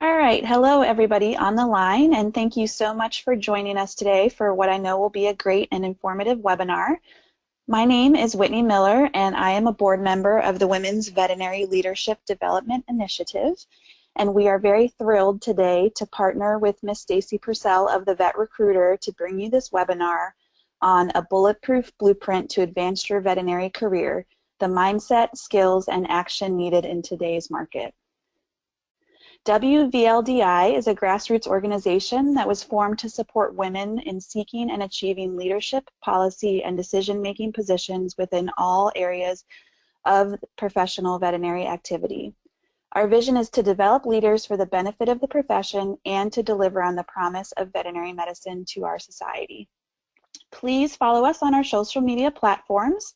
All right, hello everybody on the line, and thank you so much for joining us today for what I know will be a great and informative webinar. My name is Whitney Miller, and I am a board member of the Women's Veterinary Leadership Development Initiative, and we are very thrilled today to partner with Miss Stacy Purcell of the Vet Recruiter to bring you this webinar on a bulletproof blueprint to advance your veterinary career, the mindset, skills, and action needed in today's market. WVLDI is a grassroots organization that was formed to support women in seeking and achieving leadership, policy, and decision-making positions within all areas of professional veterinary activity. Our vision is to develop leaders for the benefit of the profession and to deliver on the promise of veterinary medicine to our society. Please follow us on our social media platforms.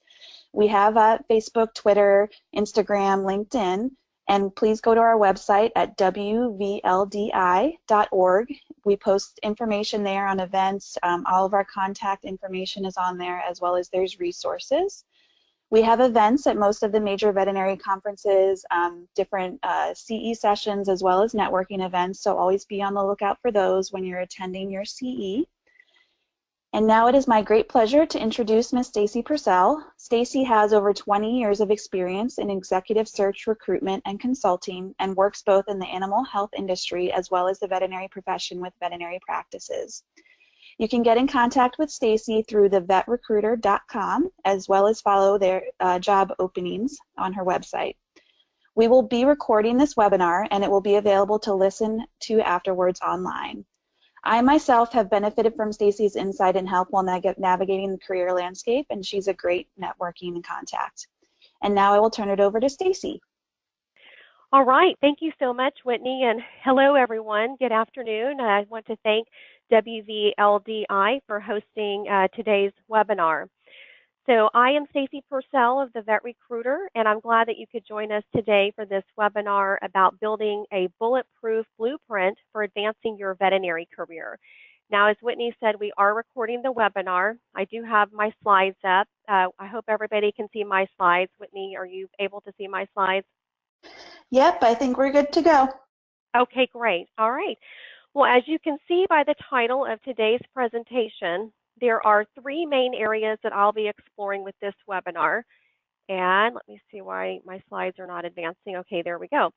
We have Facebook, Twitter, Instagram, LinkedIn. And please go to our website at wvldi.org. We post information there on events. All of our contact information is on there, as well as there's resources. We have events at most of the major veterinary conferences, different CE sessions, as well as networking events. So always be on the lookout for those when you're attending your CE. And now it is my great pleasure to introduce Ms. Stacy Purcell. Stacy has over 20 years of experience in executive search, recruitment, and consulting, and works both in the animal health industry as well as the veterinary profession with veterinary practices. You can get in contact with Stacy through thevetrecruiter.com as well as follow their job openings on her website. We will be recording this webinar and it will be available to listen to afterwards online. I myself have benefited from Stacy's insight and help while navigating the career landscape, and she's a great networking contact. And now I will turn it over to Stacy. All right, thank you so much, Whitney, and hello everyone. Good afternoon. I want to thank WVLDI for hosting today's webinar. So I am Stacy Purcell of the Vet Recruiter, and I'm glad that you could join us today for this webinar about building a bulletproof blueprint for advancing your veterinary career. Now, as Whitney said, we are recording the webinar. I do have my slides up. I hope everybody can see my slides. Whitney, are you able to see my slides? Yep, I think we're good to go. Okay, great. All right. Well, as you can see by the title of today's presentation, there are three main areas that I'll be exploring with this webinar. And let me see why my slides are not advancing. Okay, there we go.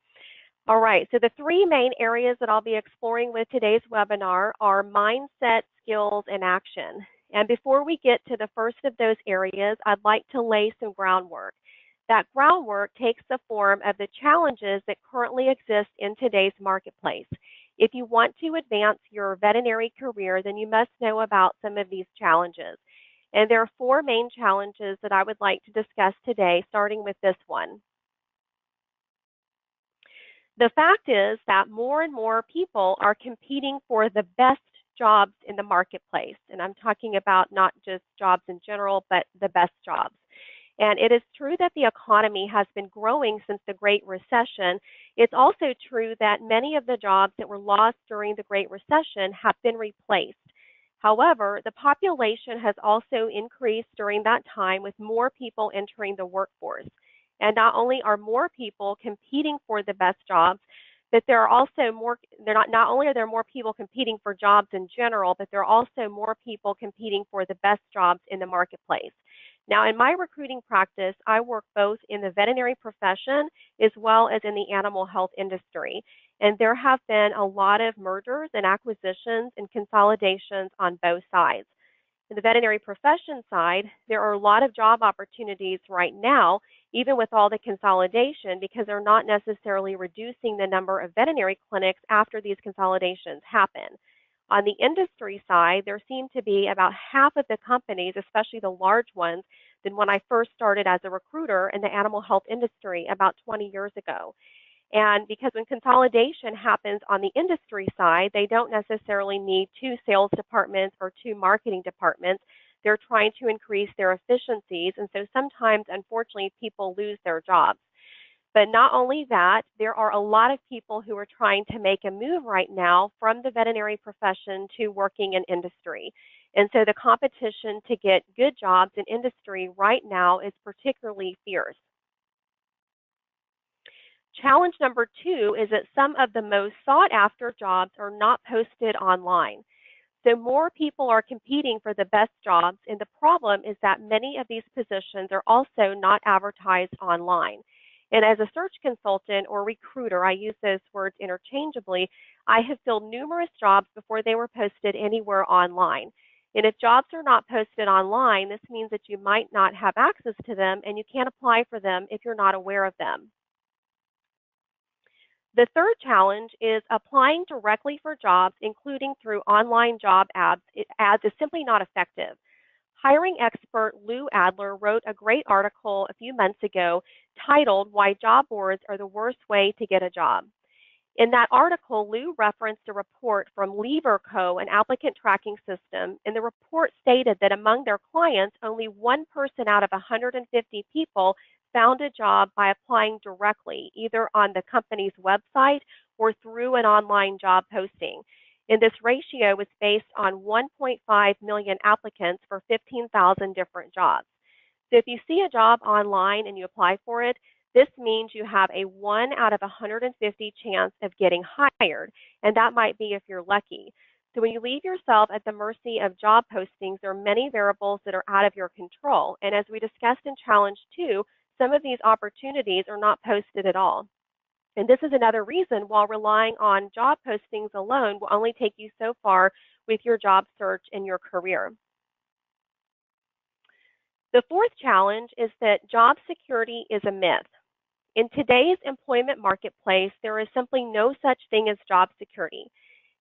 All right, so the three main areas that I'll be exploring with today's webinar are mindset, skills, and action. And before we get to the first of those areas, I'd like to lay some groundwork. That groundwork takes the form of the challenges that currently exist in today's marketplace. If you want to advance your veterinary career, then you must know about some of these challenges. And there are four main challenges that I would like to discuss today, starting with this one. The fact is that more and more people are competing for the best jobs in the marketplace. And I'm talking about not just jobs in general, but the best jobs. And it is true that the economy has been growing since the Great Recession. It's also true that many of the jobs that were lost during the Great Recession have been replaced. However, the population has also increased during that time with more people entering the workforce. And not only are more people competing for the best jobs, but there are also not only are there more people competing for jobs in general, but there are also more people competing for the best jobs in the marketplace. Now, in my recruiting practice, I work both in the veterinary profession as well as in the animal health industry. And there have been a lot of mergers and acquisitions and consolidations on both sides. In the veterinary profession side, there are a lot of job opportunities right now, even with all the consolidation, because they're not necessarily reducing the number of veterinary clinics after these consolidations happen. On the industry side, there seem to be about half of the companies, especially the large ones, than when I first started as a recruiter in the animal health industry about 20 years ago. And because when consolidation happens on the industry side, they don't necessarily need two sales departments or two marketing departments. They're trying to increase their efficiencies. And so sometimes, unfortunately, people lose their jobs. But not only that, there are a lot of people who are trying to make a move right now from the veterinary profession to working in industry. And so the competition to get good jobs in industry right now is particularly fierce. Challenge number 2 is that some of the most sought after jobs are not posted online. So more people are competing for the best jobs, and the problem is that many of these positions are also not advertised online. And as a search consultant or recruiter, I use those words interchangeably, I have filled numerous jobs before they were posted anywhere online. And if jobs are not posted online, this means that you might not have access to them and you can't apply for them if you're not aware of them. The third challenge is applying directly for jobs, including through online job ads, is simply not effective. Hiring expert Lou Adler wrote a great article a few months ago titled "Why Job Boards Are the Worst Way to Get a Job." In that article, Lou referenced a report from Lever Co., an applicant tracking system, and the report stated that among their clients, only one person out of 150 people found a job by applying directly, either on the company's website or through an online job posting. And this ratio was based on 1.5 million applicants for 15,000 different jobs. So if you see a job online and you apply for it, this means you have a 1 out of 150 chance of getting hired, and that might be if you're lucky. So when you leave yourself at the mercy of job postings, there are many variables that are out of your control. And as we discussed in Challenge 2, some of these opportunities are not posted at all. And this is another reason why relying on job postings alone will only take you so far with your job search and your career. The fourth challenge is that job security is a myth. In today's employment marketplace, there is simply no such thing as job security.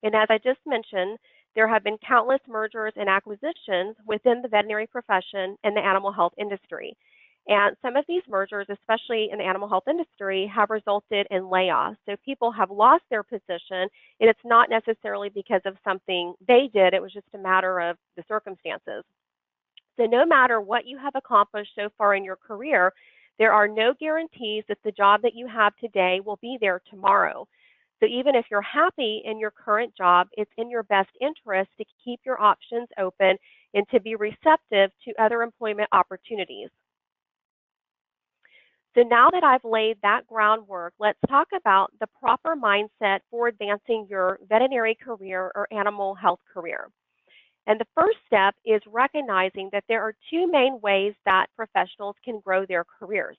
And as I just mentioned, there have been countless mergers and acquisitions within the veterinary profession and the animal health industry. And some of these mergers, especially in the animal health industry, have resulted in layoffs. So people have lost their position, and it's not necessarily because of something they did. It was just a matter of the circumstances. So no matter what you have accomplished so far in your career, there are no guarantees that the job that you have today will be there tomorrow. So even if you're happy in your current job, it's in your best interest to keep your options open and to be receptive to other employment opportunities. So now that I've laid that groundwork, let's talk about the proper mindset for advancing your veterinary career or animal health career. And the first step is recognizing that there are two main ways that professionals can grow their careers.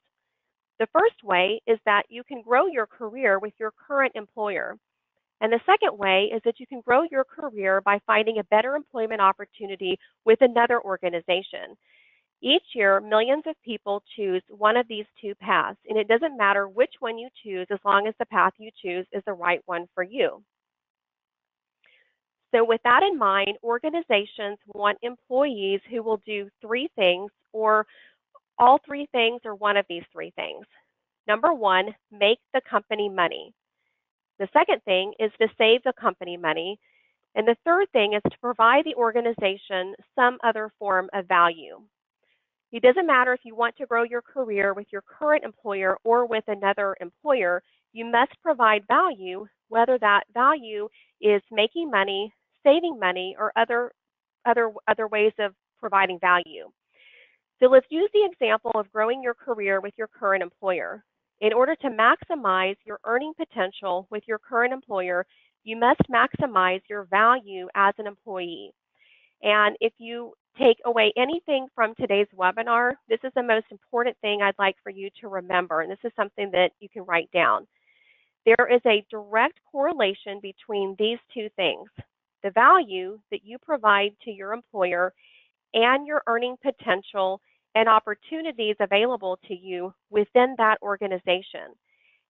The first way is that you can grow your career with your current employer. And the second way is that you can grow your career by finding a better employment opportunity with another organization. Each year, millions of people choose one of these two paths, and it doesn't matter which one you choose as long as the path you choose is the right one for you. So with that in mind, organizations want employees who will do three things, or all three things, or one of these three things. Number one, make the company money. The second thing is to save the company money. And the third thing is to provide the organization some other form of value. It doesn't matter if you want to grow your career with your current employer or with another employer, you must provide value, whether that value is making money, saving money, or other ways of providing value. So let's use the example of growing your career with your current employer. In order to maximize your earning potential with your current employer, you must maximize your value as an employee. And if you take away anything from today's webinar, this is the most important thing I'd like for you to remember, and this is something that you can write down. There is a direct correlation between these two things: the value that you provide to your employer and your earning potential and opportunities available to you within that organization.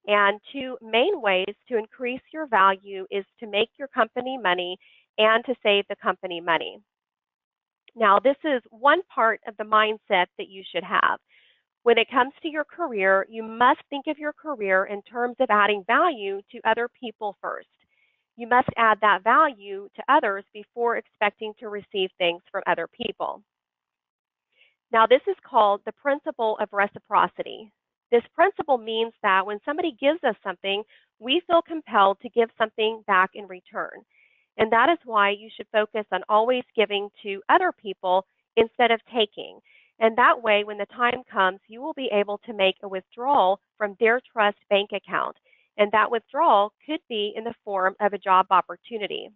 And two main ways to increase your value is to make your company money and to save the company money. Now, this is one part of the mindset that you should have. When it comes to your career, you must think of your career in terms of adding value to other people first. You must add that value to others before expecting to receive things from other people. Now, this is called the principle of reciprocity. This principle means that when somebody gives us something, we feel compelled to give something back in return. And that is why you should focus on always giving to other people instead of taking. And that way, when the time comes, you will be able to make a withdrawal from their trust bank account. and that withdrawal could be in the form of a job opportunity.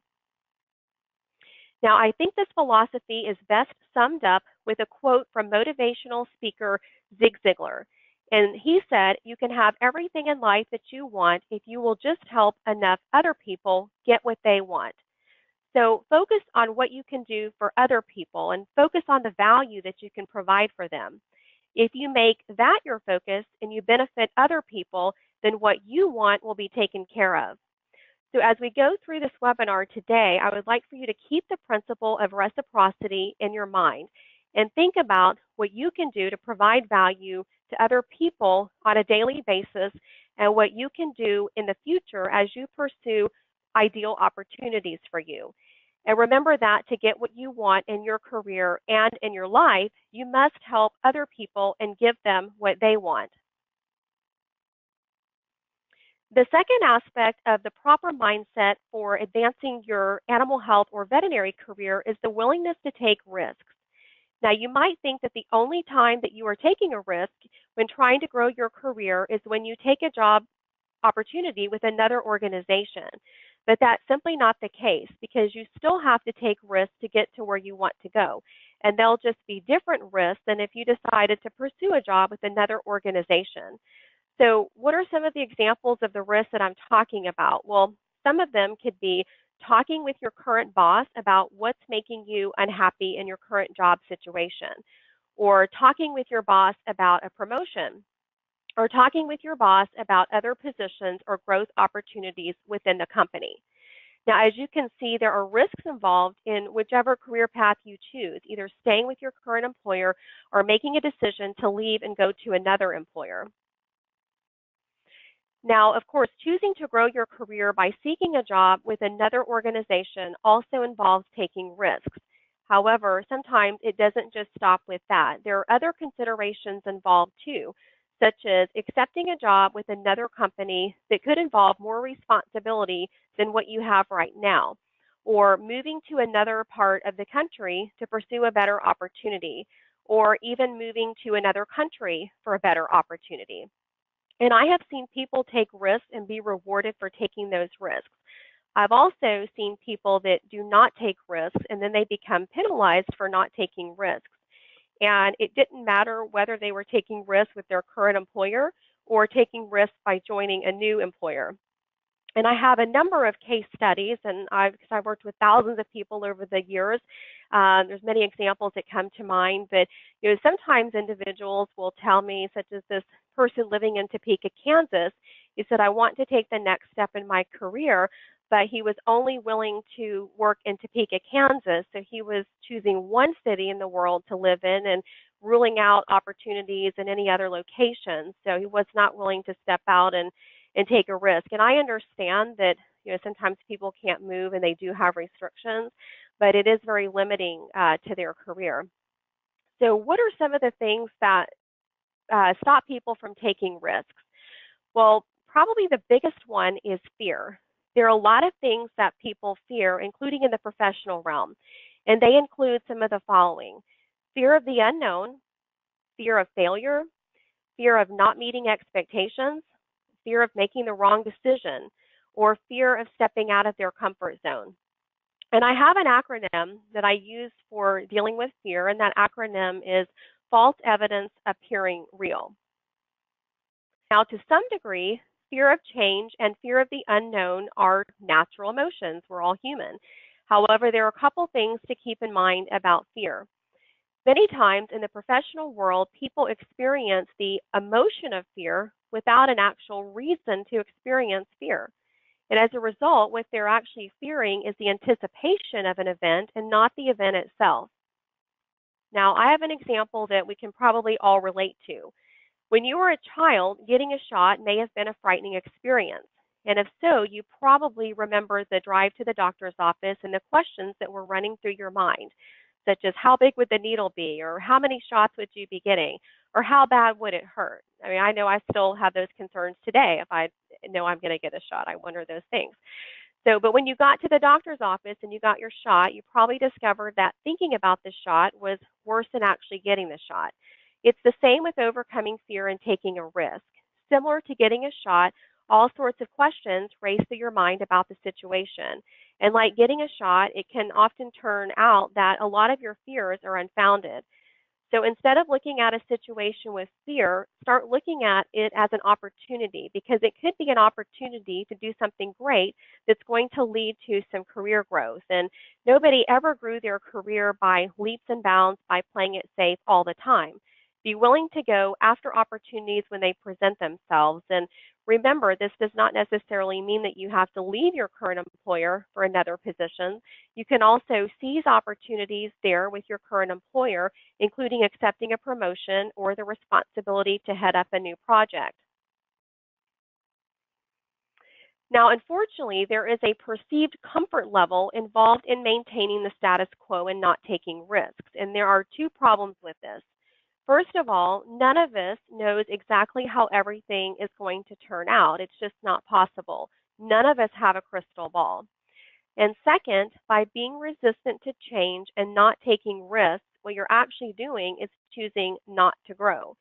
Now, I think this philosophy is best summed up with a quote from motivational speaker Zig Ziglar. And he said, "You can have everything in life that you want if you will just help enough other people get what they want." So focus on what you can do for other people and focus on the value that you can provide for them. If you make that your focus and you benefit other people, then what you want will be taken care of. So as we go through this webinar today, I would like for you to keep the principle of reciprocity in your mind and think about what you can do to provide value to other people on a daily basis and what you can do in the future as you pursue ideal opportunities for you. And remember that to get what you want in your career and in your life, you must help other people and give them what they want. The second aspect of the proper mindset for advancing your animal health or veterinary career is the willingness to take risks. Now, you might think that the only time that you are taking a risk when trying to grow your career is when you take a job opportunity with another organization. But that's simply not the case because you still have to take risks to get to where you want to go. And they'll just be different risks than if you decided to pursue a job with another organization. So what are some of the examples of the risks that I'm talking about? Well, some of them could be talking with your current boss about what's making you unhappy in your current job situation, or talking with your boss about a promotion, or talking with your boss about other positions or growth opportunities within the company. Now, as you can see, there are risks involved in whichever career path you choose, either staying with your current employer or making a decision to leave and go to another employer. Now, of course, choosing to grow your career by seeking a job with another organization also involves taking risks. However, sometimes it doesn't just stop with that. There are other considerations involved too, such as accepting a job with another company that could involve more responsibility than what you have right now, or moving to another part of the country to pursue a better opportunity, or even moving to another country for a better opportunity. And I have seen people take risks and be rewarded for taking those risks. I've also seen people that do not take risks and then they become penalized for not taking risks. And it didn't matter whether they were taking risks with their current employer or taking risks by joining a new employer. And I have a number of case studies, and because I've worked with thousands of people over the years, there's many examples that come to mind. But sometimes individuals will tell me, such as this person living in Topeka, Kansas, he said, "I want to take the next step in my career," but he was only willing to work in Topeka, Kansas. So he was choosing one city in the world to live in and ruling out opportunities in any other locations. So he was not willing to step out and take a risk. And I understand that sometimes people can't move and they do have restrictions, but it is very limiting to their career. So what are some of the things that stop people from taking risks? Well, probably the biggest one is fear. There are a lot of things that people fear, including in the professional realm, and they include some of the following: fear of the unknown, fear of failure, fear of not meeting expectations, fear of making the wrong decision, or fear of stepping out of their comfort zone. And I have an acronym that I use for dealing with fear, and that acronym is false evidence appearing real. Now, to some degree, fear of change and fear of the unknown are natural emotions. We're all human. However, there are a couple things to keep in mind about fear. Many times in the professional world, people experience the emotion of fear without an actual reason to experience fear. And as a result, what they're actually fearing is the anticipation of an event and not the event itself. Now, I have an example that we can probably all relate to. When you were a child, getting a shot may have been a frightening experience. And if so, you probably remember the drive to the doctor's office and the questions that were running through your mind, such as how big would the needle be, or how many shots would you be getting, or how bad would it hurt? I mean, I know I still have those concerns today. If I know I'm going to get a shot, I wonder those things. So, but when you got to the doctor's office and you got your shot, you probably discovered that thinking about the shot was worse than actually getting the shot. It's the same with overcoming fear and taking a risk. Similar to getting a shot, all sorts of questions race through your mind about the situation. And like getting a shot, it can often turn out that a lot of your fears are unfounded. So instead of looking at a situation with fear, start looking at it as an opportunity, because it could be an opportunity to do something great that's going to lead to some career growth. And nobody ever grew their career by leaps and bounds by playing it safe all the time. Be willing to go after opportunities when they present themselves. And remember, this does not necessarily mean that you have to leave your current employer for another position. You can also seize opportunities there with your current employer, including accepting a promotion or the responsibility to head up a new project. Now, unfortunately, there is a perceived comfort level involved in maintaining the status quo and not taking risks, and there are two problems with this. First of all, none of us knows exactly how everything is going to turn out. It's just not possible. None of us have a crystal ball. And second, by being resistant to change and not taking risks, what you're actually doing is choosing not to grow.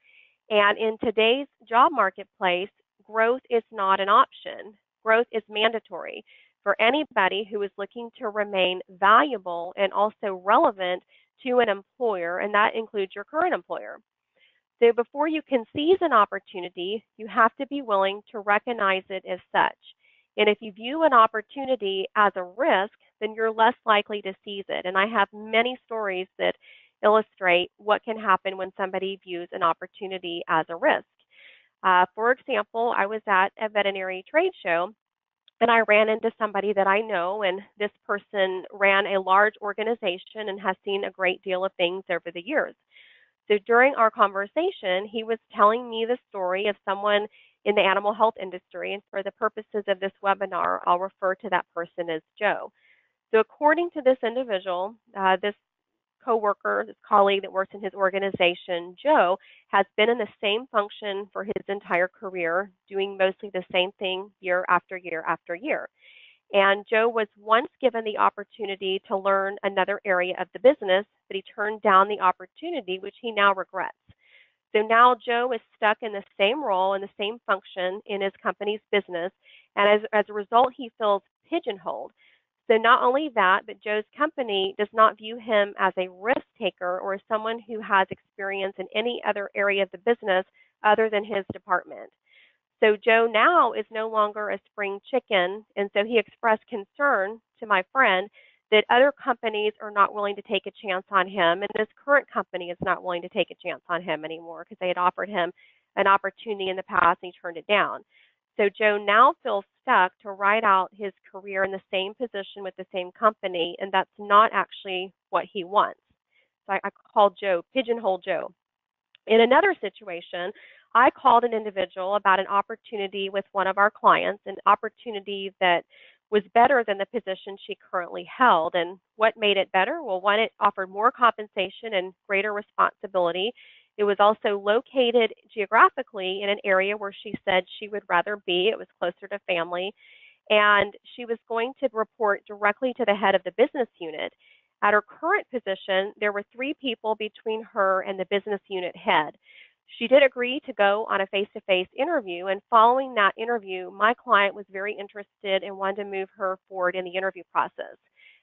And in today's job marketplace, growth is not an option. Growth is mandatory for anybody who is looking to remain valuable and also relevant to an employer, and that includes your current employer. So before you can seize an opportunity, you have to be willing to recognize it as such. And if you view an opportunity as a risk, then you're less likely to seize it. And I have many stories that illustrate what can happen when somebody views an opportunity as a risk. For example, I was at a veterinary trade show and I ran into somebody that I know, and this person ran a large organization and has seen a great deal of things over the years. So during our conversation, he was telling me the story of someone in the animal health industry, and for the purposes of this webinar, I'll refer to that person as Joe. So according to this individual, this coworker, this colleague that works in his organization, Joe, has been in the same function for his entire career, doing mostly the same thing year after year after year. And Joe was once given the opportunity to learn another area of the business, but he turned down the opportunity, which he now regrets. So now Joe is stuck in the same role and the same function in his company's business, and as a result, he feels pigeonholed. So not only that, but Joe's company does not view him as a risk taker or as someone who has experience in any other area of the business other than his department. So Joe now is no longer a spring chicken, and so he expressed concern to my friend that other companies are not willing to take a chance on him, and this current company is not willing to take a chance on him anymore because they had offered him an opportunity in the past and he turned it down. So Joe now feels stuck to ride out his career in the same position with the same company, and that's not actually what he wants. So I called Joe, pigeonhole Joe. In another situation, I called an individual about an opportunity with one of our clients, an opportunity that was better than the position she currently held. And what made it better? Well, one, it offered more compensation and greater responsibility. It was also located geographically in an area where she said she would rather be. It was closer to family. And she was going to report directly to the head of the business unit. At her current position, there were 3 people between her and the business unit head. She did agree to go on a face-to-face interview, and following that interview, my client was very interested and wanted to move her forward in the interview process.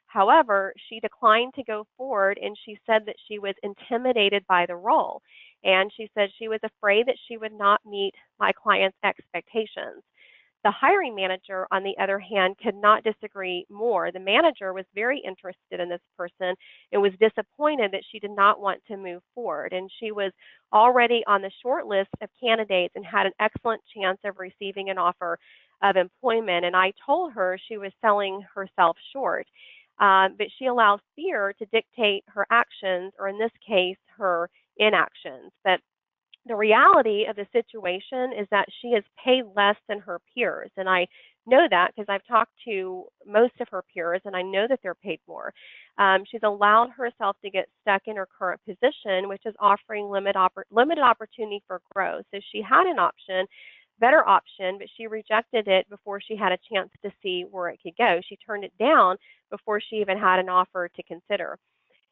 However, she declined to go forward, and she said that she was intimidated by the role, and she said she was afraid that she would not meet my client's expectations. The hiring manager, on the other hand, could not disagree more. The manager was very interested in this person and was disappointed that she did not want to move forward. And she was already on the short list of candidates and had an excellent chance of receiving an offer of employment. And I told her she was selling herself short. But she allows fear to dictate her actions, or in this case, her inactions. But the reality of the situation is that she is paid less than her peers. And I know that because I've talked to most of her peers and I know that they're paid more. She's allowed herself to get stuck in her current position, which is offering limited opportunity for growth. So she had an option, better option, but she rejected it before she had a chance to see where it could go. She turned it down before she even had an offer to consider.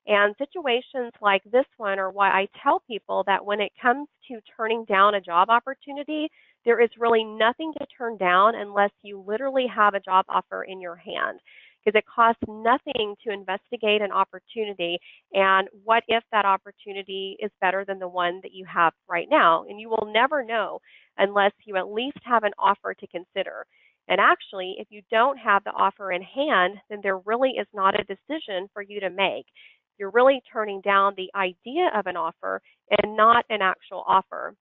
And situations like this one are why I tell people that when it comes to turning down a job opportunity, There is really nothing to turn down unless you literally have a job offer in your hand, because it costs nothing to investigate an opportunity, and what if that opportunity is better than the one that you have right now? And you will never know unless you at least have an offer to consider. And actually, if you don't have the offer in hand, then there really is not a decision for you to make. You're really turning down the idea of an offer and not an actual offer.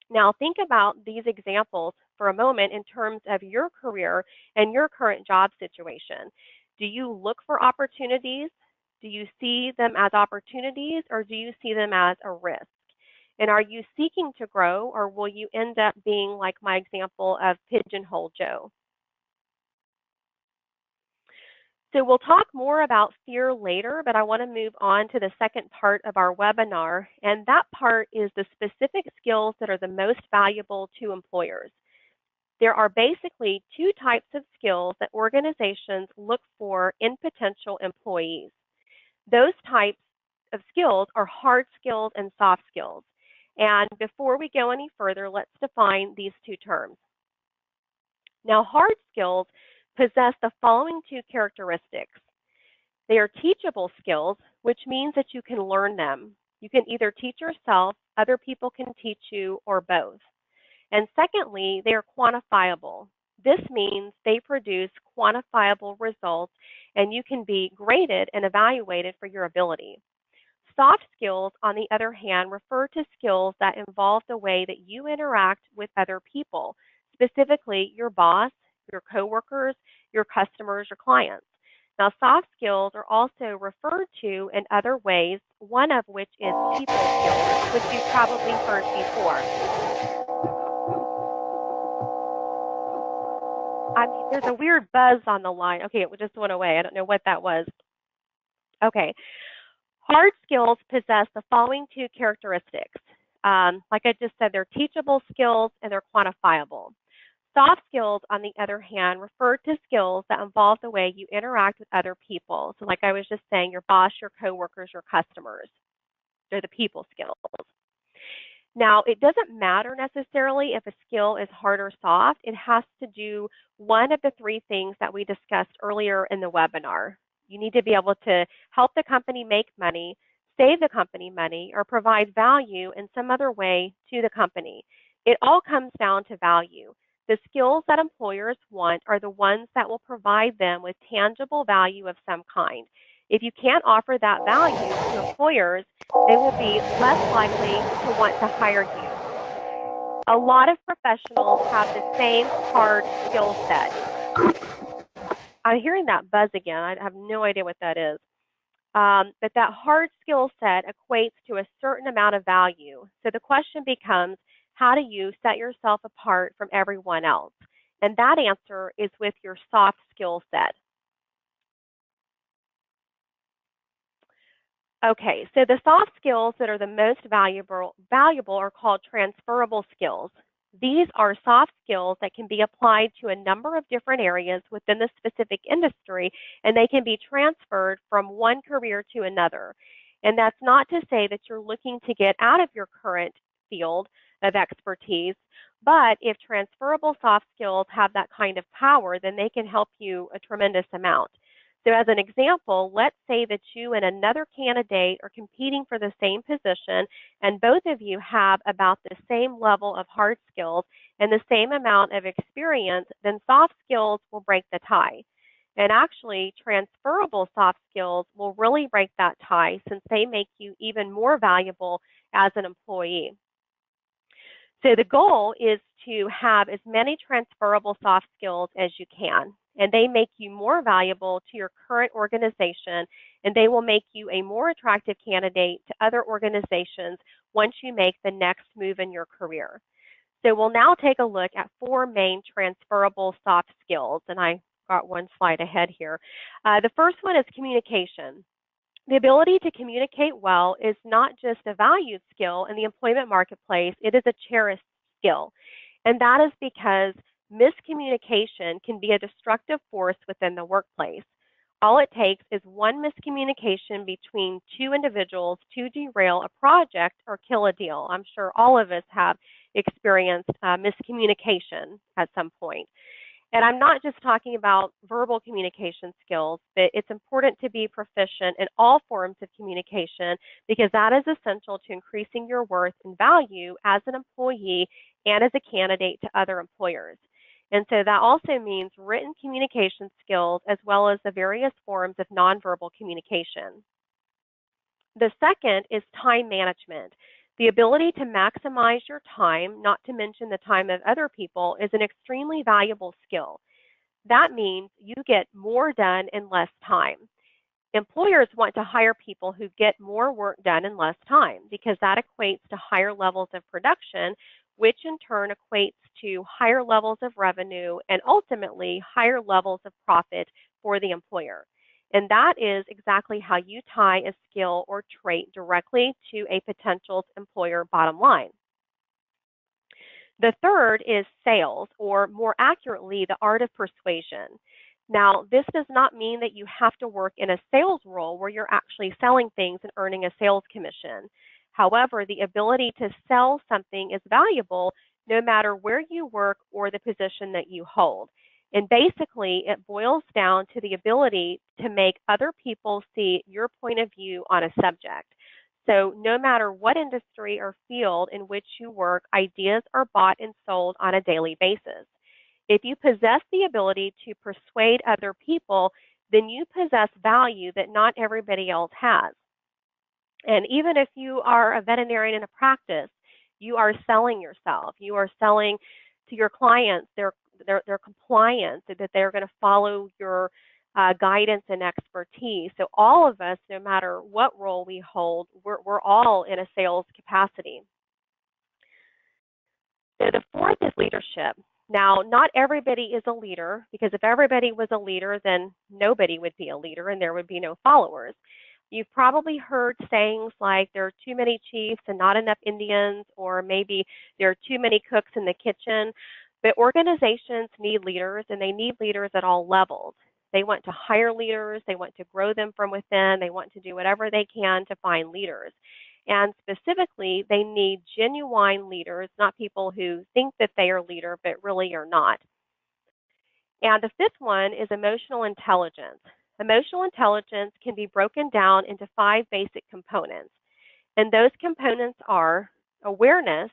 Now, think about these examples for a moment in terms of your career and your current job situation. Do you look for opportunities? Do you see them as opportunities, or do you see them as a risk? And are you seeking to grow, or will you end up being like my example of Pigeonhole Joe? So we'll talk more about fear later, but I want to move on to the second part of our webinar, and that part is the specific skills that are the most valuable to employers. There are basically two types of skills that organizations look for in potential employees. Those types of skills are hard skills and soft skills. And before we go any further, let's define these two terms. Now, hard skills possess the following two characteristics. They are teachable skills, which means that you can learn them. You can either teach yourself, other people can teach you, or both. And secondly, they are quantifiable. This means they produce quantifiable results, and you can be graded and evaluated for your ability. Soft skills, on the other hand, refer to skills that involve the way that you interact with other people, specifically your boss, your coworkers, your customers, your clients. Now, soft skills are also referred to in other ways, one of which is people skills, which you've probably heard before. There's a weird buzz on the line. Okay, it just went away. I don't know what that was. Okay. Hard skills possess the following two characteristics. Like I just said, they're teachable skills and they're quantifiable. Soft skills, on the other hand, refer to skills that involve the way you interact with other people. So like I was just saying, your boss, your coworkers, your customers. They're the people skills. Now, it doesn't matter necessarily if a skill is hard or soft. It has to do one of the three things that we discussed earlier in the webinar. You need to be able to help the company make money, save the company money, or provide value in some other way to the company. It all comes down to value. The skills that employers want are the ones that will provide them with tangible value of some kind. If you can't offer that value to employers, they will be less likely to want to hire you. A lot of professionals have the same hard skill set. I'm hearing that buzz again. I have no idea what that is. But that hard skill set equates to a certain amount of value. So the question becomes, how do you set yourself apart from everyone else? And that answer is with your soft skill set. Okay, so the soft skills that are the most valuable are called transferable skills. These are soft skills that can be applied to a number of different areas within the specific industry, and they can be transferred from one career to another. And that's not to say that you're looking to get out of your current field of expertise, but if transferable soft skills have that kind of power, then they can help you a tremendous amount. So as an example, let's say that you and another candidate are competing for the same position, and both of you have about the same level of hard skills and the same amount of experience, then soft skills will break the tie. And actually, transferable soft skills will really break that tie since they make you even more valuable as an employee. So the goal is to have as many transferable soft skills as you can, and they make you more valuable to your current organization, and they will make you a more attractive candidate to other organizations once you make the next move in your career. So we'll now take a look at 4 main transferable soft skills, and I got one slide ahead here. The first one is communication. The ability to communicate well is not just a valued skill in the employment marketplace, it is a cherished skill. And that is because miscommunication can be a destructive force within the workplace. All it takes is one miscommunication between 2 individuals to derail a project or kill a deal. I'm sure all of us have experienced miscommunication at some point. And I'm not just talking about verbal communication skills, but it's important to be proficient in all forms of communication because that is essential to increasing your worth and value as an employee and as a candidate to other employers. And so that also means written communication skills as well as the various forms of nonverbal communication. The second is time management. The ability to maximize your time, not to mention the time of other people, is an extremely valuable skill. That means you get more done in less time. Employers want to hire people who get more work done in less time because that equates to higher levels of production, which in turn equates to higher levels of revenue and ultimately higher levels of profit for the employer. And that is exactly how you tie a skill or trait directly to a potential employer bottom line. The third is sales, or more accurately, the art of persuasion. Now, this does not mean that you have to work in a sales role where you're actually selling things and earning a sales commission. However, the ability to sell something is valuable no matter where you work or the position that you hold. And basically, it boils down to the ability to make other people see your point of view on a subject. So no matter what industry or field in which you work, ideas are bought and sold on a daily basis. If you possess the ability to persuade other people, then you possess value that not everybody else has. And even if you are a veterinarian in a practice, you are selling yourself. You are selling to your clients their compliance, that they're going to follow your guidance and expertise. So all of us, no matter what role we hold, we're all in a sales capacity. So the fourth is leadership. Now, not everybody is a leader, because if everybody was a leader, then nobody would be a leader and there would be no followers. You've probably heard sayings like there are too many chiefs and not enough Indians, or maybe there are too many cooks in the kitchen. But organizations need leaders, and they need leaders at all levels. They want to hire leaders. They want to grow them from within. They want to do whatever they can to find leaders. And specifically, they need genuine leaders, not people who think that they are a leader but really are not. And the fifth one is emotional intelligence. Emotional intelligence can be broken down into 5 basic components. And those components are awareness,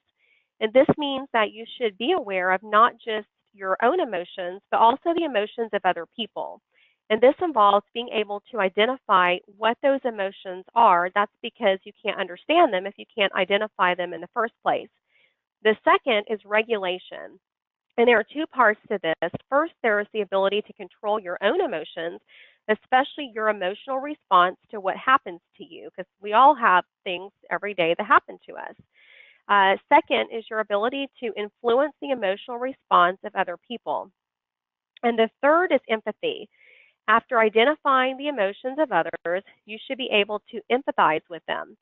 and this means that you should be aware of not just your own emotions, but also the emotions of other people. And this involves being able to identify what those emotions are. That's because you can't understand them if you can't identify them in the first place. The second is regulation. And there are 2 parts to this. First, there is the ability to control your own emotions, especially your emotional response to what happens to you, because we all have things every day that happen to us. Second is your ability to influence the emotional response of other people. And the third is empathy. After identifying the emotions of others, you should be able to empathize with them.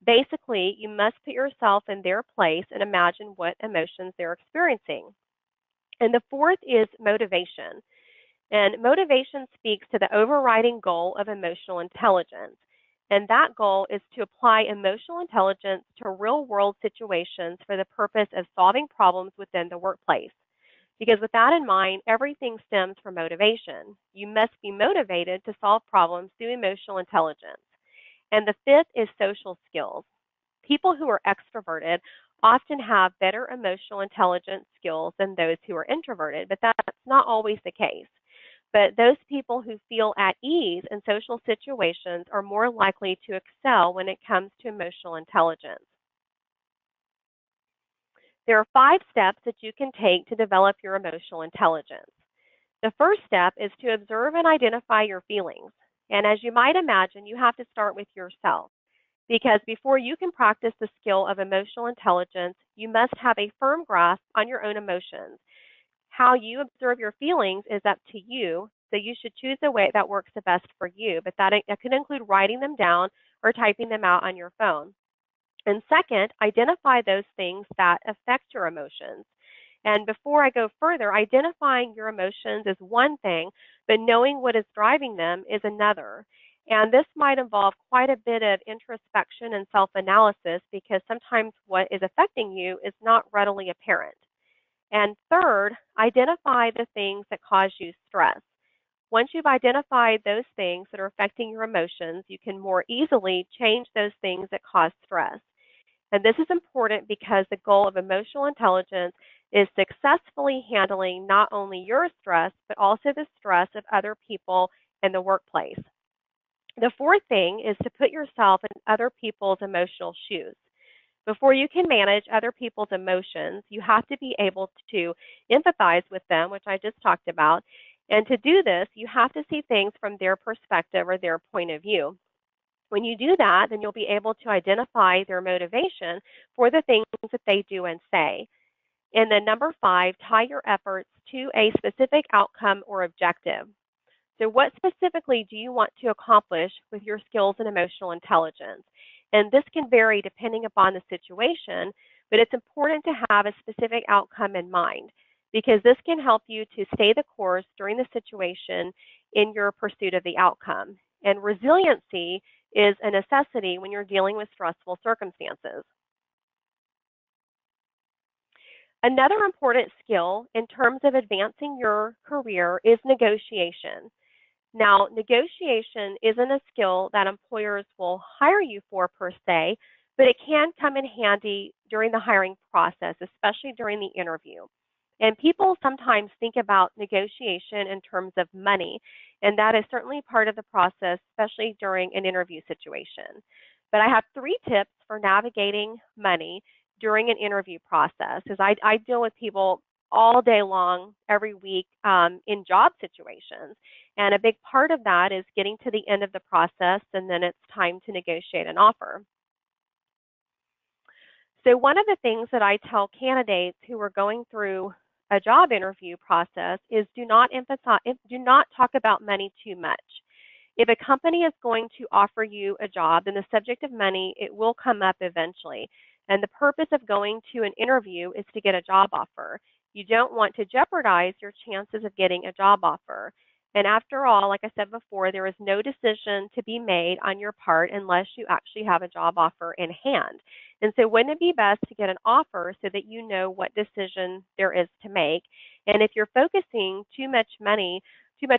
Basically, you must put yourself in their place and imagine what emotions they're experiencing. And the fourth is motivation. And motivation speaks to the overriding goal of emotional intelligence. And that goal is to apply emotional intelligence to real-world situations for the purpose of solving problems within the workplace. Because with that in mind, everything stems from motivation. You must be motivated to solve problems through emotional intelligence. And the fifth is social skills. People who are extroverted often have better emotional intelligence skills than those who are introverted, but that's not always the case. But those people who feel at ease in social situations are more likely to excel when it comes to emotional intelligence. There are 5 steps that you can take to develop your emotional intelligence. The first step is to observe and identify your feelings. And as you might imagine, you have to start with yourself, because before you can practice the skill of emotional intelligence, you must have a firm grasp on your own emotions. How you observe your feelings is up to you, so you should choose a way that works the best for you, but that could include writing them down or typing them out on your phone. And second, identify those things that affect your emotions. And before I go further, identifying your emotions is one thing, but knowing what is driving them is another. And this might involve quite a bit of introspection and self-analysis because sometimes what is affecting you is not readily apparent. And third, identify the things that cause you stress. Once you've identified those things that are affecting your emotions, you can more easily change those things that cause stress. And this is important because the goal of emotional intelligence is successfully handling not only your stress, but also the stress of other people in the workplace. The fourth thing is to put yourself in other people's emotional shoes. Before you can manage other people's emotions, you have to be able to empathize with them, which I just talked about. And to do this, you have to see things from their perspective or their point of view. When you do that, then you'll be able to identify their motivation for the things that they do and say. And then number 5, tie your efforts to a specific outcome or objective. So what specifically do you want to accomplish with your skills and emotional intelligence? And this can vary depending upon the situation, but it's important to have a specific outcome in mind because this can help you to stay the course during the situation in your pursuit of the outcome. And resiliency is a necessity when you're dealing with stressful circumstances. Another important skill in terms of advancing your career is negotiation. Now, negotiation isn't a skill that employers will hire you for per se, but it can come in handy during the hiring process, especially during the interview. And people sometimes think about negotiation in terms of money, and that is certainly part of the process, especially during an interview situation. But I have 3 tips for navigating money during an interview process, because I deal with people all day long, every week in job situations. And a big part of that is getting to the end of the process, and then it's time to negotiate an offer. So one of the things that I tell candidates who are going through a job interview process is do not talk about money too much. If a company is going to offer you a job, then the subject of money, it will come up eventually. And the purpose of going to an interview is to get a job offer. You don't want to jeopardize your chances of getting a job offer. And after all, like I said before, there is no decision to be made on your part unless you actually have a job offer in hand. And so wouldn't it be best to get an offer so that you know what decision there is to make? And if you're focusing too much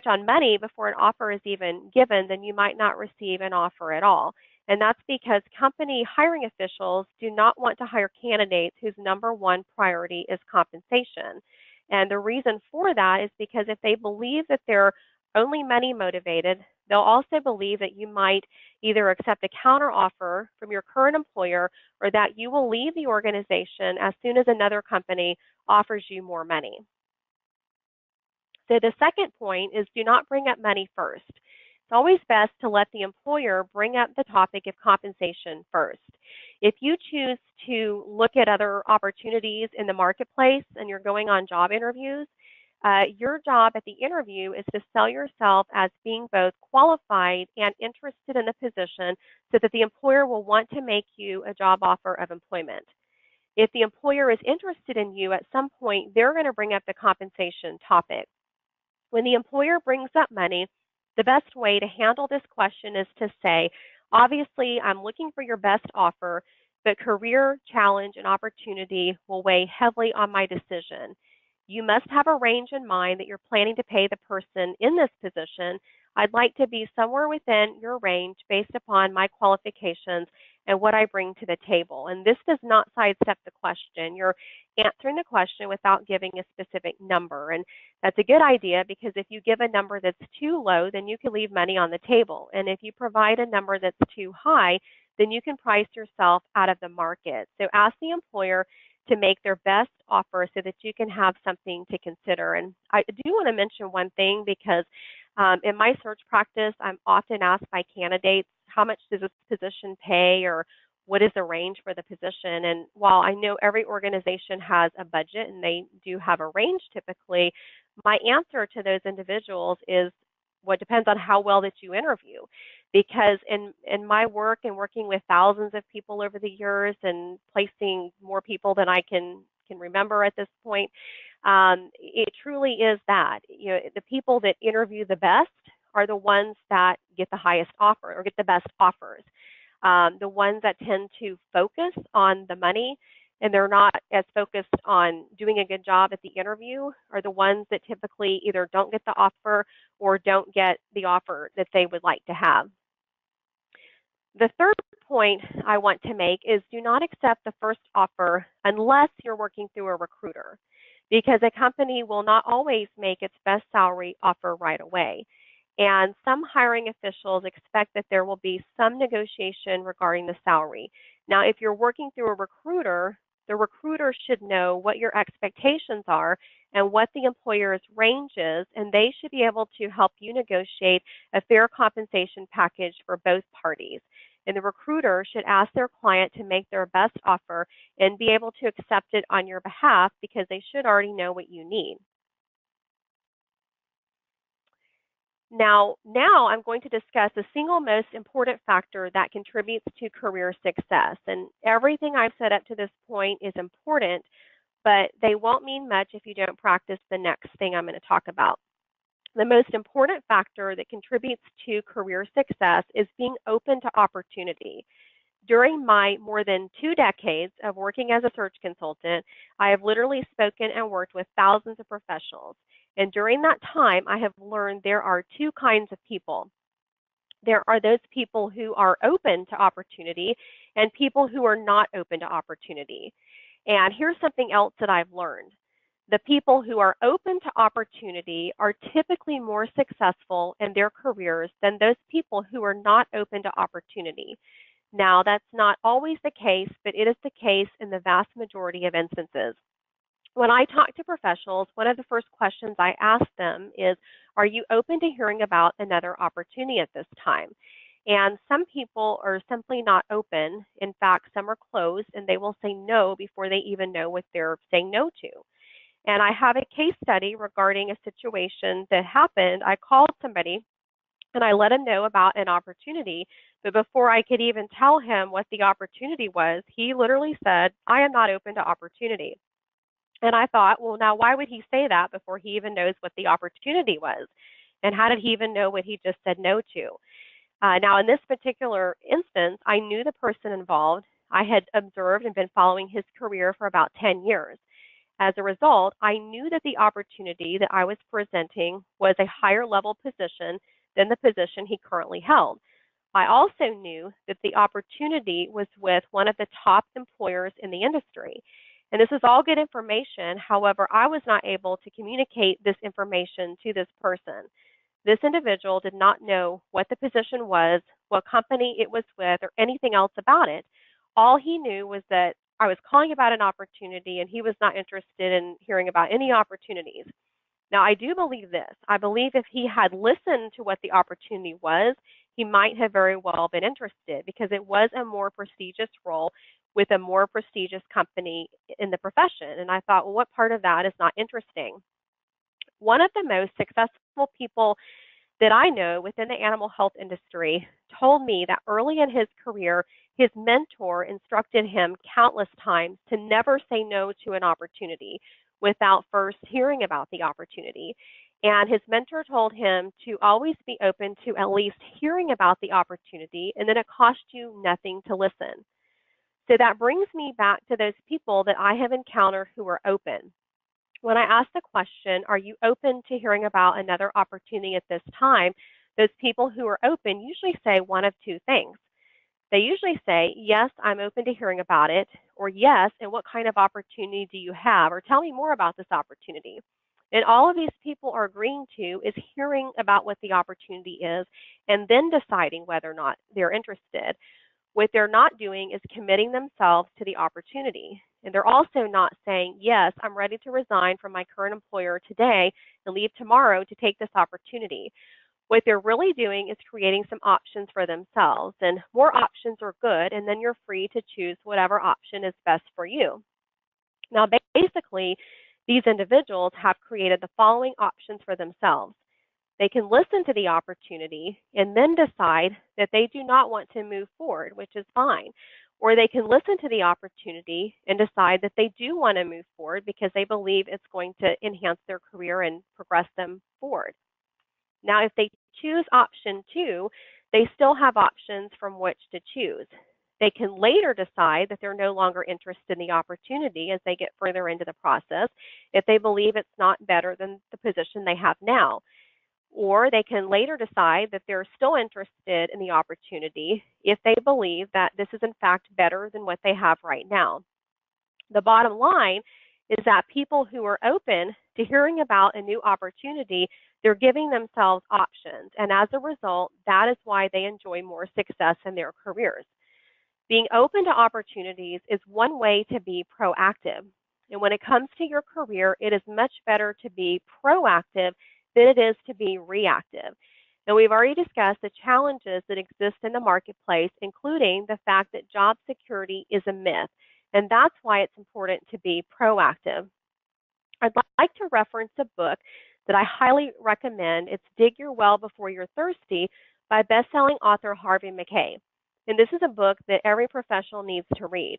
on money before an offer is even given, then you might not receive an offer at all. And that's because company hiring officials do not want to hire candidates whose number one priority is compensation. And the reason for that is because if they believe that they're only money motivated, they'll also believe that you might either accept a counteroffer from your current employer or that you will leave the organization as soon as another company offers you more money. So the second point is do not bring up money first. It's always best to let the employer bring up the topic of compensation first. If you choose to look at other opportunities in the marketplace and you're going on job interviews, your job at the interview is to sell yourself as being both qualified and interested in the position so that the employer will want to make you a job offer of employment. If the employer is interested in you at some point, they're going to bring up the compensation topic. When the employer brings up money, the best way to handle this question is to say, obviously, I'm looking for your best offer, but career challenge and opportunity will weigh heavily on my decision. You must have a range in mind that you're planning to pay the person in this position. I'd like to be somewhere within your range based upon my qualifications and what I bring to the table. And this does not sidestep the question. You're answering the question without giving a specific number. And that's a good idea because if you give a number that's too low, then you can leave money on the table. And if you provide a number that's too high, then you can price yourself out of the market. So ask the employer to make their best offer so that you can have something to consider. And I do want to mention one thing because in my search practice, I'm often asked by candidates, how much does this position pay or what is the range for the position? And while I know every organization has a budget and they do have a range typically, my answer to those individuals is what depends on how well that you interview. Because in my work and working with thousands of people over the years and placing more people than I can remember at this point, it truly is that. You know, the people that interview the best are the ones that get the highest offer or get the best offers. The ones that tend to focus on the money and they're not as focused on doing a good job at the interview are the ones that typically either don't get the offer or don't get the offer that they would like to have. The third point I want to make is do not accept the first offer unless you're working through a recruiter, because a company will not always make its best salary offer right away. And some hiring officials expect that there will be some negotiation regarding the salary. Now, if you're working through a recruiter, the recruiter should know what your expectations are and what the employer's range is, and they should be able to help you negotiate a fair compensation package for both parties. And the recruiter should ask their client to make their best offer and be able to accept it on your behalf because they should already know what you need. Now I'm going to discuss the single most important factor that contributes to career success. And everything I've said up to this point is important, but they won't mean much if you don't practice the next thing I'm going to talk about. The most important factor that contributes to career success is being open to opportunity. During my more than 2 decades of working as a search consultant, I have literally spoken and worked with thousands of professionals. And during that time, I have learned there are 2 kinds of people. There are those people who are open to opportunity and people who are not open to opportunity. And here's something else that I've learned. The people who are open to opportunity are typically more successful in their careers than those people who are not open to opportunity. Now, that's not always the case, but it is the case in the vast majority of instances. When I talk to professionals, one of the first questions I ask them is, are you open to hearing about another opportunity at this time? And some people are simply not open. In fact, some are closed and they will say no before they even know what they're saying no to. And I have a case study regarding a situation that happened. I called somebody and I let him know about an opportunity, but before I could even tell him what the opportunity was, he literally said, I am not open to opportunity. And I thought, well, now why would he say that before he even knows what the opportunity was? And how did he even know what he just said no to? Now, in this particular instance, I knew the person involved. I had observed and been following his career for about 10 years. As a result, I knew that the opportunity that I was presenting was a higher level position than the position he currently held. I also knew that the opportunity was with one of the top employers in the industry. And this is all good information. However, I was not able to communicate this information to this person. This individual did not know what the position was, what company it was with, or anything else about it. All he knew was that I was calling about an opportunity and he was not interested in hearing about any opportunities. Now, I do believe this. I believe if he had listened to what the opportunity was, he might have very well been interested because it was a more prestigious role with a more prestigious company in the profession. And I thought, well, what part of that is not interesting? One of the most successful people that I know within the animal health industry told me that early in his career, his mentor instructed him countless times to never say no to an opportunity without first hearing about the opportunity. And his mentor told him to always be open to at least hearing about the opportunity, and then it costs you nothing to listen. So that brings me back to those people that I have encountered who are open. When I ask the question, are you open to hearing about another opportunity at this time? Those people who are open usually say one of 2 things. They usually say, yes, I'm open to hearing about it, or yes, and what kind of opportunity do you have? Or tell me more about this opportunity. And all of these people are agreeing to is hearing about what the opportunity is and then deciding whether or not they're interested. What they're not doing is committing themselves to the opportunity. And they're also not saying, yes, I'm ready to resign from my current employer today and leave tomorrow to take this opportunity. What they're really doing is creating some options for themselves. And more options are good, and then you're free to choose whatever option is best for you. Now, basically, these individuals have created the following options for themselves. They can listen to the opportunity and then decide that they do not want to move forward, which is fine. Or they can listen to the opportunity and decide that they do want to move forward because they believe it's going to enhance their career and progress them forward. Now, if they choose option 2, they still have options from which to choose. They can later decide that they're no longer interested in the opportunity as they get further into the process if they believe it's not better than the position they have now. Or they can later decide that they're still interested in the opportunity if they believe that this is in fact better than what they have right now. The bottom line is that people who are open to hearing about a new opportunity, they're giving themselves options. And as a result, that is why they enjoy more success in their careers. Being open to opportunities is one way to be proactive. And when it comes to your career, it is much better to be proactive than it is to be reactive. And we've already discussed the challenges that exist in the marketplace, including the fact that job security is a myth. And that's why it's important to be proactive. I'd like to reference a book that I highly recommend. It's Dig Your Well Before You're Thirsty by best-selling author Harvey Mackay. And this is a book that every professional needs to read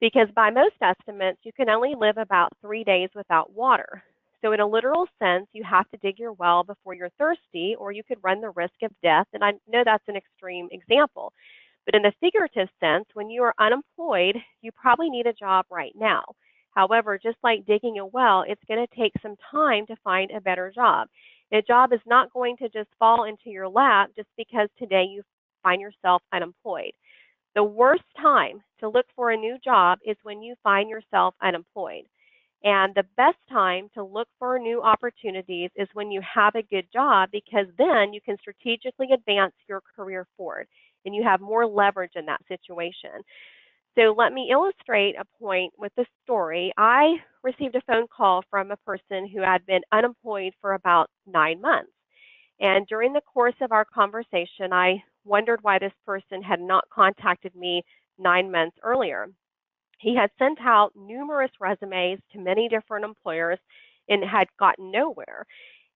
because by most estimates, you can only live about 3 days without water. So in a literal sense, you have to dig your well before you're thirsty, or you could run the risk of death. And I know that's an extreme example. But in the figurative sense, when you are unemployed, you probably need a job right now. However, just like digging a well, it's going to take some time to find a better job. A job is not going to just fall into your lap just because today you find yourself unemployed. The worst time to look for a new job is when you find yourself unemployed. And the best time to look for new opportunities is when you have a good job, because then you can strategically advance your career forward and you have more leverage in that situation. So let me illustrate a point with this story. I received a phone call from a person who had been unemployed for about 9 months. And during the course of our conversation, I wondered why this person had not contacted me 9 months earlier. He had sent out numerous resumes to many different employers and had gotten nowhere.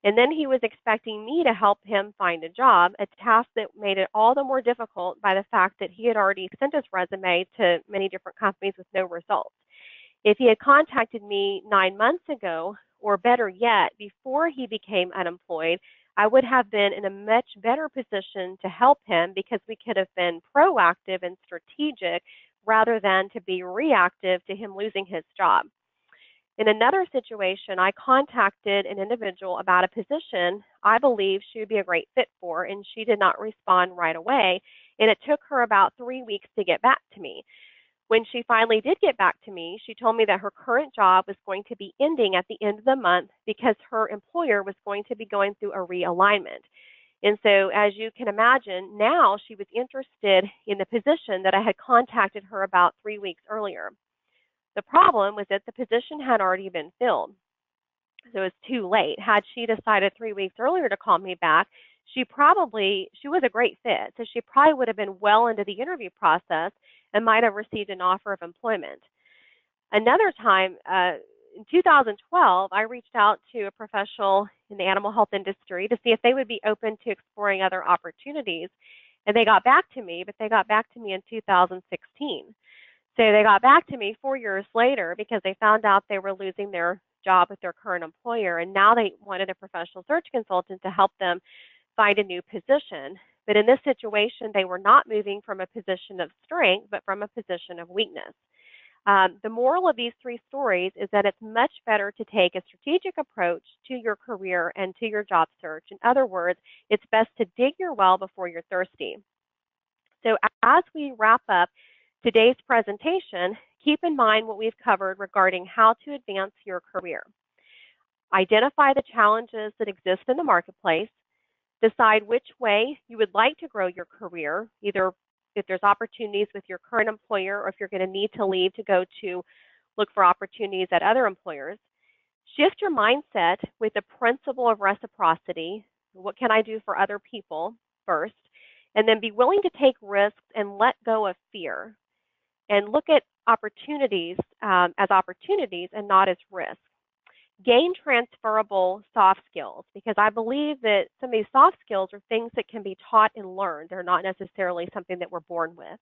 And then he was expecting me to help him find a job, a task that made it all the more difficult by the fact that he had already sent his resume to many different companies with no results. If he had contacted me 9 months ago, or better yet, before he became unemployed, I would have been in a much better position to help him because we could have been proactive and strategic rather than to be reactive to him losing his job. In another situation, I contacted an individual about a position I believe she would be a great fit for, and she did not respond right away, and it took her about 3 weeks to get back to me. When she finally did get back to me, she told me that her current job was going to be ending at the end of the month because her employer was going to be going through a realignment. And so, as you can imagine, now she was interested in the position that I had contacted her about 3 weeks earlier. The problem was that the position had already been filled. So it was too late. Had she decided 3 weeks earlier to call me back, she was a great fit. So she probably would have been well into the interview process and might have received an offer of employment. Another time, in 2012, I reached out to a professional in the animal health industry to see if they would be open to exploring other opportunities. And they got back to me, but they got back to me in 2016. So they got back to me 4 years later because they found out they were losing their job with their current employer, and now they wanted a professional search consultant to help them find a new position. But in this situation, they were not moving from a position of strength, but from a position of weakness. The moral of these 3 stories is that it's much better to take a strategic approach to your career and to your job search. In other words, it's best to dig your well before you're thirsty. So as we wrap up today's presentation, keep in mind what we've covered regarding how to advance your career. Identify the challenges that exist in the marketplace. Decide which way you would like to grow your career, either if there's opportunities with your current employer or if you're going to need to leave to go to look for opportunities at other employers. Shift your mindset with the principle of reciprocity. What can I do for other people first? And then be willing to take risks and let go of fear. And look at opportunities as opportunities and not as risks. Gain transferable soft skills, because I believe that some of these soft skills are things that can be taught and learned. They're not necessarily something that we're born with.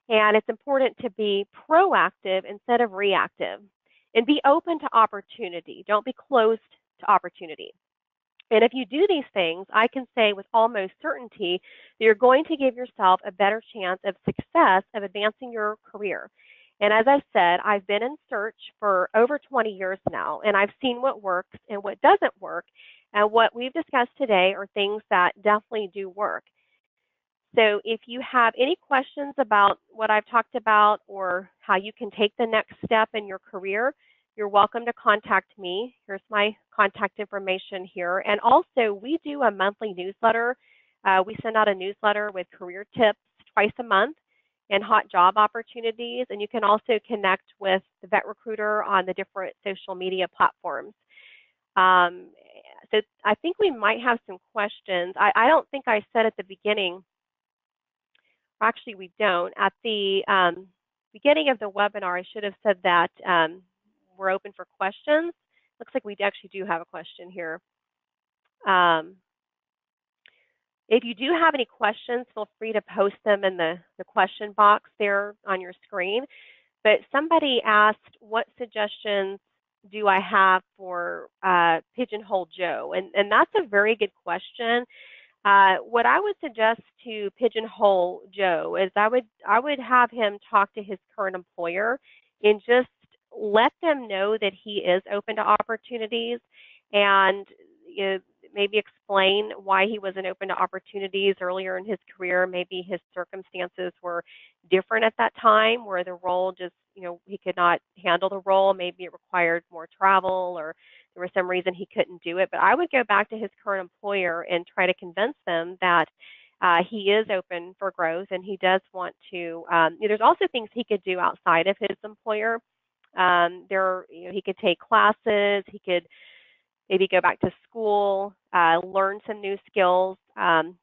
And it's important to be proactive instead of reactive. And be open to opportunity. Don't be closed to opportunity. And if you do these things, I can say with almost certainty that you're going to give yourself a better chance of success of advancing your career. And as I said, I've been in search for over 20 years now, and I've seen what works and what doesn't work. And what we've discussed today are things that definitely do work. So if you have any questions about what I've talked about or how you can take the next step in your career, you're welcome to contact me. Here's my contact information here. And also, we do a monthly newsletter. We send out a newsletter with career tips twice a month and hot job opportunities. And you can also connect with the Vet Recruiter on the different social media platforms. Um, so I think we might have some questions. I don't think I said at the beginning, actually, we don't. At the beginning of the webinar, I should have said that we're open for questions. Looks like we actually do have a question here. If you do have any questions, feel free to post them in the question box there on your screen. But somebody asked, what suggestions do I have for Pigeonhole Joe? And that's a very good question. What I would suggest to Pigeonhole Joe is I would have him talk to his current employer and just let them know that he is open to opportunities, and maybe explain why he wasn't open to opportunities earlier in his career. Maybe his circumstances were different at that time, where the role just, he could not handle the role. Maybe it required more travel, or there was some reason he couldn't do it. But I would go back to his current employer and try to convince them that he is open for growth and he does want to. There's also things he could do outside of his employer. He could take classes. He could maybe go back to school, learn some new skills,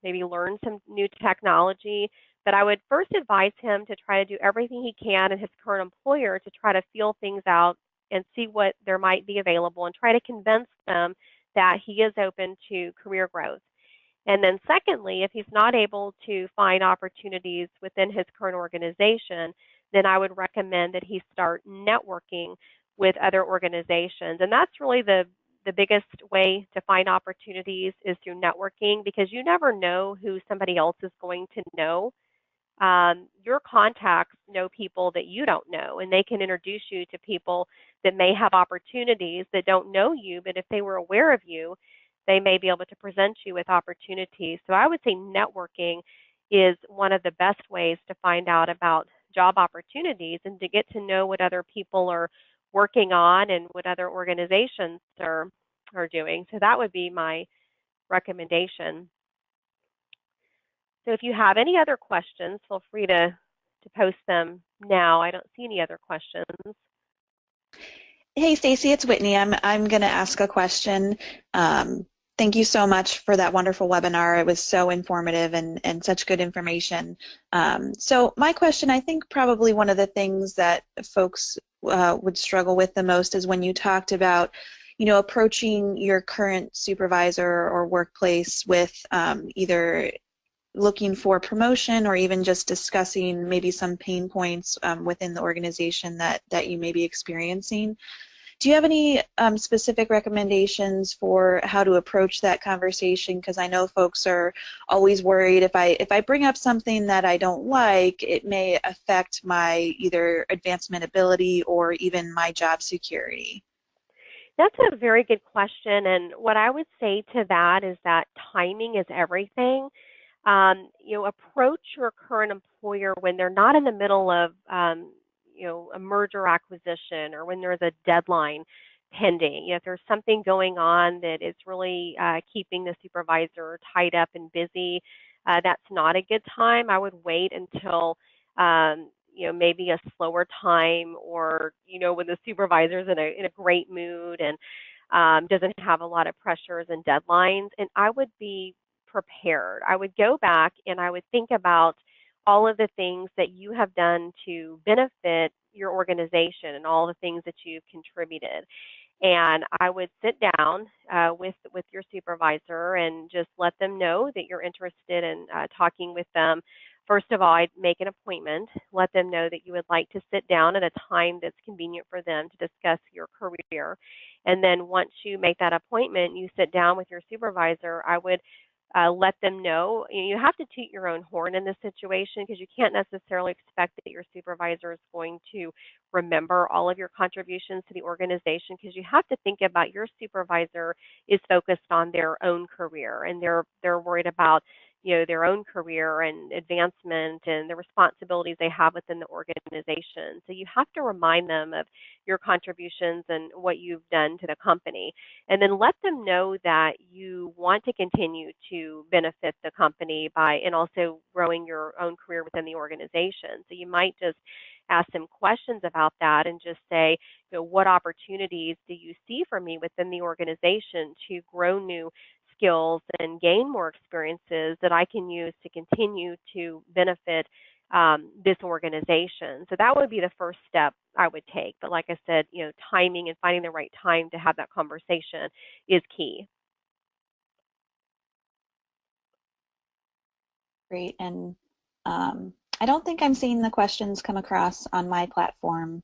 maybe learn some new technology. But I would first advise him to try to do everything he can in his current employer to try to feel things out and see what there might be available and try to convince them that he is open to career growth. And then secondly, if he's not able to find opportunities within his current organization, then I would recommend that he start networking with other organizations. And that's really the biggest way to find opportunities is through networking, because you never know who somebody else is going to know. Your contacts know people that you don't know, and they can introduce you to people that may have opportunities that don't know you, but if they were aware of you, they may be able to present you with opportunities. So I would say networking is one of the best ways to find out about job opportunities and to get to know what other people are working on and what other organizations are doing. So that would be my recommendation. So if you have any other questions, feel free to post them now. I don't see any other questions. Hey, Stacy, it's Whitney. I'm going to ask a question. Thank you so much for that wonderful webinar. It was so informative and such good information. So my question, I think probably one of the things that folks would struggle with the most is when you talked about, approaching your current supervisor or workplace with either looking for promotion or even just discussing maybe some pain points within the organization that you may be experiencing. Do you have any specific recommendations for how to approach that conversation? Because I know folks are always worried if I bring up something that I don't like, it may affect my either advancement ability or even my job security. That's a very good question, and what I would say to that is that timing is everything. Approach your current employer when they're not in the middle of a merger acquisition or when there's a deadline pending. If there's something going on that is really keeping the supervisor tied up and busy, that's not a good time. I would wait until maybe a slower time, or when the supervisor's in a great mood and doesn't have a lot of pressures and deadlines, and I would be prepared. I would go back and I would think about all of the things that you have done to benefit your organization and all the things that you've contributed. And I would sit down with your supervisor and just let them know that you're interested in talking with them First of all, I'd make an appointment, let them know that you would like to sit down at a time that's convenient for them to discuss your career. And then once you make that appointment, you sit down with your supervisor, I would let them know. You have to toot your own horn in this situation because you can't necessarily expect that your supervisor is going to remember all of your contributions to the organization, because you have to think about your supervisor is focused on their own career, and they're worried about their own career and advancement and the responsibilities they have within the organization. So you have to remind them of your contributions and what you've done to the company, and then let them know that you want to continue to benefit the company by, and also growing your own career within the organization. So you might just ask some questions about that and just say, what opportunities do you see for me within the organization to grow new skills and gain more experiences that I can use to continue to benefit this organization. So that would be the first step I would take. But like I said, timing and finding the right time to have that conversation is key. Great. And I don't think I'm seeing the questions come across on my platform.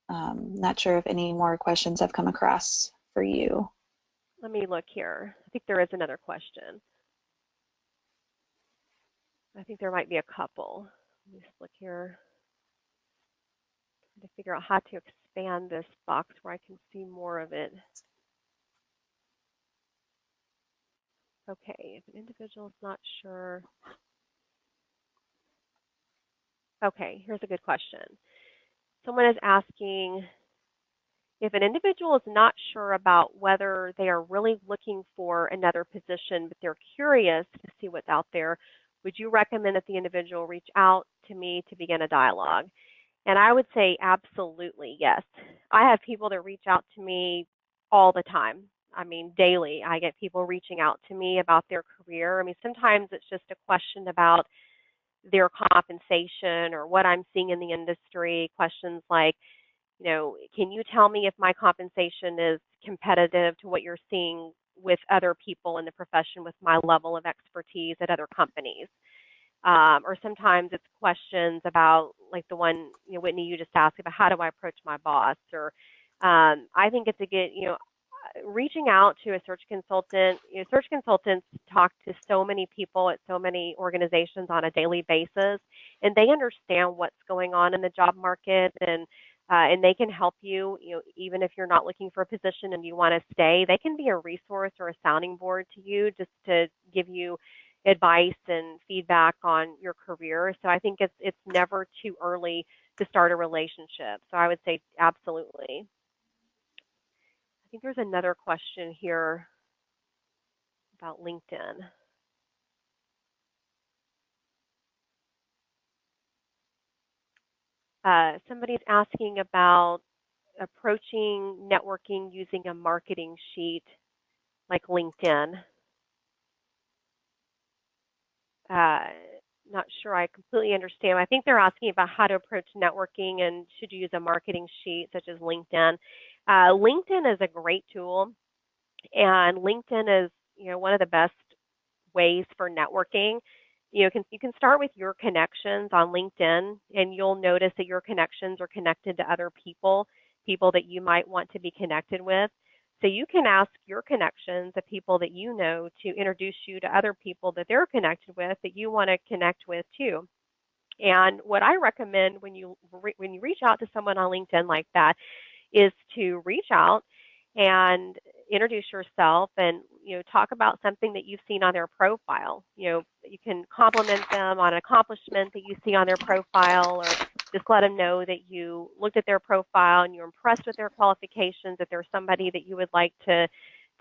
Not sure if any more questions have come across for you. Let me look here. I think there is another question. I think there might be a couple. Let me just look here to figure out how to expand this box where I can see more of it. Okay, if an individual is not sure. Okay, here's a good question. Someone is asking, if an individual is not sure about whether they are really looking for another position, but they're curious to see what's out there, would you recommend that the individual reach out to me to begin a dialogue? And I would say absolutely yes. I have people that reach out to me all the time. I mean, daily. I get people reaching out to me about their career. I mean, sometimes it's just a question about their compensation or what I'm seeing in the industry. Questions like, can you tell me if my compensation is competitive to what you're seeing with other people in the profession with my level of expertise at other companies? Or sometimes it's questions about, like the one, Whitney, you just asked about, how do I approach my boss? Or I think it's a good, reaching out to a search consultant. Search consultants talk to so many people at so many organizations on a daily basis, and they understand what's going on in the job market, and they can help you, even if you're not looking for a position and you want to stay. They can be a resource or a sounding board to you just to give you advice and feedback on your career. So I think it's never too early to start a relationship. So I would say absolutely. I think there's another question here about LinkedIn. Somebody's asking about approaching networking using a marketing sheet like LinkedIn. Not sure I completely understand. I think they're asking about how to approach networking and should you use a marketing sheet such as LinkedIn. LinkedIn is a great tool, and LinkedIn is one of the best ways for networking. You can start with your connections on LinkedIn, and you'll notice that your connections are connected to other people that you might want to be connected with. So you can ask your connections, the people that you know, to introduce you to other people that they're connected with that you want to connect with too. And what I recommend when you reach out to someone on LinkedIn like that is to reach out and introduce yourself and talk about something that you've seen on their profile. You can compliment them on an accomplishment that you see on their profile, or just let them know that you looked at their profile and you're impressed with their qualifications, that they're somebody that you would like to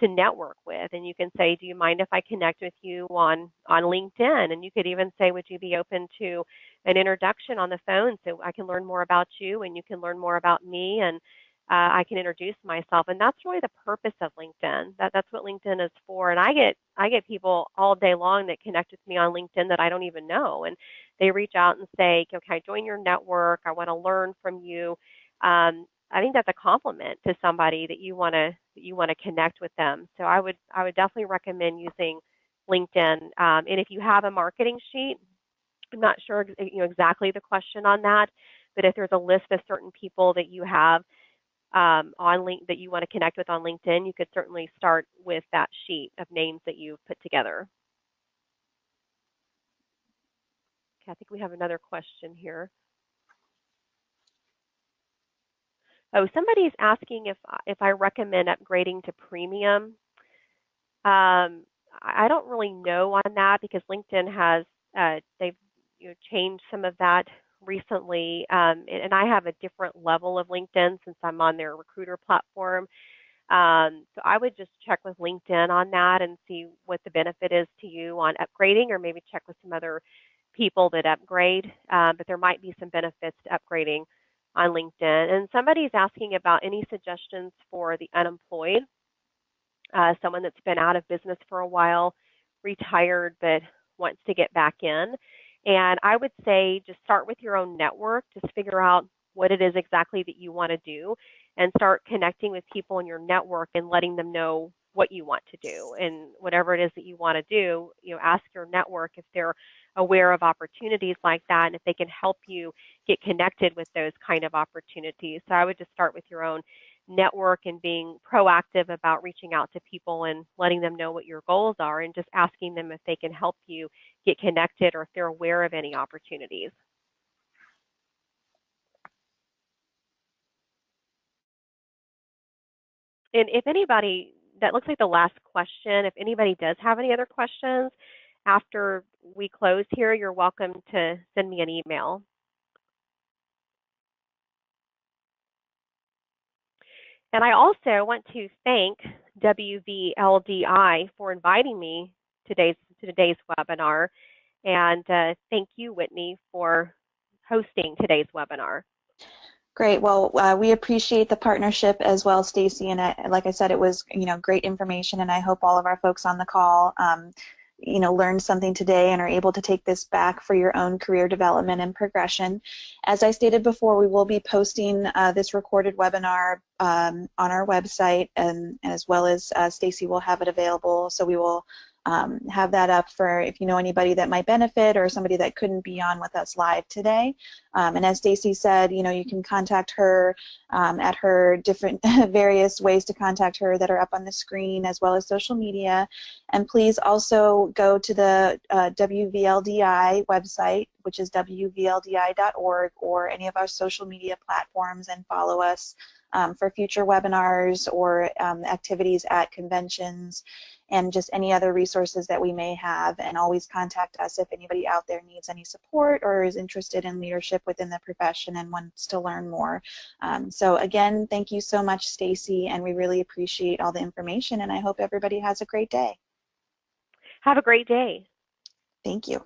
network with. And you can say, do you mind if I connect with you on LinkedIn? And you could even say, would you be open to an introduction on the phone so I can learn more about you and you can learn more about me, and I can introduce myself. And that's really the purpose of LinkedIn. That's what LinkedIn is for. And I get people all day long that connect with me on LinkedIn that I don't even know, and they reach out and say, can I join your network? I want to learn from you. I think that's a compliment to somebody that you want to connect with them. So I would definitely recommend using LinkedIn. And if you have a marketing sheet, I'm not sure exactly the question on that, but if there's a list of certain people that you have on link that you want to connect with on LinkedIn, you could certainly start with that sheet of names that you've put together. Okay, I think we have another question here. Oh, somebody's asking if I recommend upgrading to premium. I don't really know on that because LinkedIn has they've changed some of that recently, and I have a different level of LinkedIn since I'm on their recruiter platform. So I would just check with LinkedIn on that and see what the benefit is to you on upgrading, or maybe check with some other people that upgrade. But there might be some benefits to upgrading on LinkedIn. And somebody's asking about any suggestions for the unemployed, someone that's been out of business for a while, retired, but wants to get back in. And I would say just start with your own network, just figure out what it is exactly that you want to do, and start connecting with people in your network and letting them know what you want to do. And whatever it is that you want to do, ask your network if they're aware of opportunities like that and if they can help you get connected with those kind of opportunities. So I would just start with your own network and being proactive about reaching out to people and letting them know what your goals are and just asking them if they can help you get connected or if they're aware of any opportunities. And if anybody, that looks like the last question, if anybody does have any other questions after we close here, you're welcome to send me an email. And I also want to thank WVLDI for inviting me to today's webinar. And thank you, Whitney, for hosting today's webinar. Great. Well, we appreciate the partnership as well, Stacy. And like I said, it was great information, and I hope all of our folks on the call learned something today and are able to take this back for your own career development and progression. As I stated before, we will be posting this recorded webinar on our website, and as well as Stacy will have it available. So we will have that up for if you know anybody that might benefit or somebody that couldn't be on with us live today. And as Stacy said, you can contact her at her different various ways to contact her that are up on the screen, as well as social media. And please also go to the WVLDI website, which is wvldi.org, or any of our social media platforms, and follow us for future webinars or activities at conventions, and just any other resources that we may have. And always contact us if anybody out there needs any support or is interested in leadership within the profession and wants to learn more. So again, thank you so much, Stacy, and we really appreciate all the information, and I hope everybody has a great day. Have a great day. Thank you.